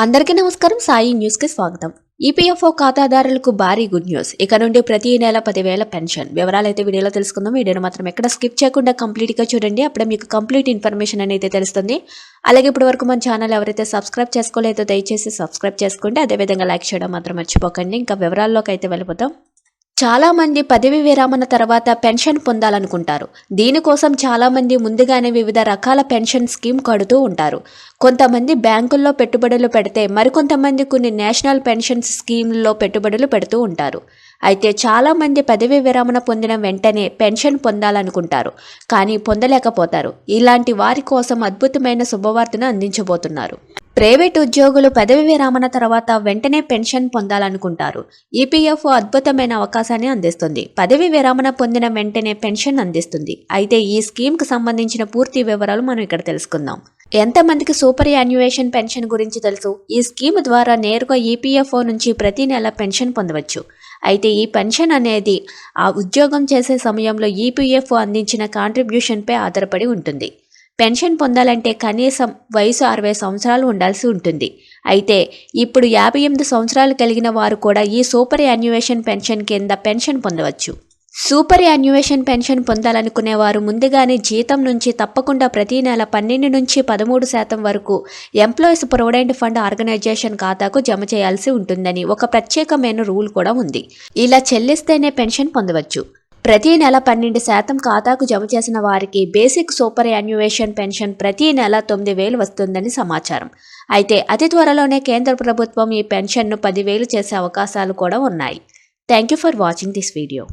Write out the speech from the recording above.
అందరికీ నమస్కారం. సాయి న్యూస్ కి స్వాగతం. ఈపీఎఫ్ఓ ఖాతాదారులకు భారీ గుడ్ న్యూస్. ఇక నుండి ప్రతి నెల 10,000 పెన్షన్. వివరాలైతే వీడియోలో తెలుసుకుందాం. వీడియోను మాత్రం ఎక్కడ స్కిప్ చేయకుండా కంప్లీట్ గా చూడండి. అప్పుడే మీకు కంప్లీట్ ఇన్ఫర్మేషన్ అనేది తెలుస్తుంది. అలాగే ఇప్పటి వరకు మన ఛానల్ ఎవరైతే సబ్స్క్రైబ్ చేసుకోలేదో దయచేసి సబ్స్క్రైబ్ చేసుకోండి. అదేవిధంగా లైక్ చేయడం మాత్రం మర్చిపోకండి. ఇంకా వివరాల్లోకి అయితే వెళ్ళిపోతాం. చాలా మంది పదవి విరామణ తర్వాత పెన్షన్ పొందాలనుకుంటారు. దీనికోసం చాలా మంది ముందుగానే వివిధ రకాల పెన్షన్ స్కీమ్ కడుతూ ఉంటారు. కొంతమంది బ్యాంకుల్లో పెట్టుబడులు పెడితే మరికొంతమంది కొన్ని నేషనల్ పెన్షన్ స్కీమ్లలో పెట్టుబడులు పెడుతూ ఉంటారు. అయితే చాలా మంది పదవి విరామణ పొందిన వెంటనే పెన్షన్ పొందాలనుకుంటారు, కానీ పొందలేకపోతారు. ఇలాంటి వారి కోసం అద్భుతమైన శుభవార్తను అందించబోతున్నారు. ప్రైవేట్ ఉద్యోగులు పదవి విరామణ తర్వాత వెంటనే పెన్షన్ పొందాలనుకుంటారు. ఈపీఎఫ్ఓ అద్భుతమైన అవకాశాన్ని అందిస్తుంది. పదవి విరామణ పొందిన వెంటనే పెన్షన్ అందిస్తుంది. అయితే ఈ స్కీమ్కి సంబంధించిన పూర్తి వివరాలు మనం ఇక్కడ తెలుసుకుందాం. ఎంతమందికి సూపర్ యాన్యుయేషన్ పెన్షన్ గురించి తెలుసు? ఈ స్కీమ్ ద్వారా నేరుగా ఈపీఎఫ్ఓ నుంచి ప్రతి నెల పెన్షన్ పొందవచ్చు. అయితే ఈ పెన్షన్ అనేది ఆ ఉద్యోగం చేసే సమయంలో ఈపీఎఫ్ఓ అందించిన కాంట్రిబ్యూషన్పై ఆధారపడి ఉంటుంది. పెన్షన్ పొందాలంటే కనీసం వయసు 60 సంవత్సరాలు ఉండాల్సి ఉంటుంది. అయితే ఇప్పుడు 58 సంవత్సరాలు కలిగిన వారు కూడా ఈ సూపర్ యాన్యుయేషన్ పెన్షన్ కింద పెన్షన్ పొందవచ్చు. సూపర్ యాన్యుయేషన్ పెన్షన్ పొందాలనుకునే వారు ముందుగానే జీతం నుంచి తప్పకుండా ప్రతి నెల 12 నుంచి 13% వరకు ఎంప్లాయీస్ ప్రొవిడెంట్ ఫండ్ ఆర్గనైజేషన్ ఖాతాకు జమ చేయాల్సి ఉంటుందని ఒక ప్రత్యేకమైన రూల్ కూడా ఉంది. ఇలా చెల్లిస్తేనే పెన్షన్ పొందవచ్చు. ప్రతి నెల 12% ఖాతాకు జమ చేసిన వారికి బేసిక్ సూపర్ యాన్యుయేషన్ పెన్షన్ ప్రతి నెల 9,000 వస్తుందని సమాచారం. అయితే అతి త్వరలోనే కేంద్ర ప్రభుత్వం ఈ పెన్షన్ను 10,000 చేసే అవకాశాలు కూడా ఉన్నాయి. Thank you for watching this video.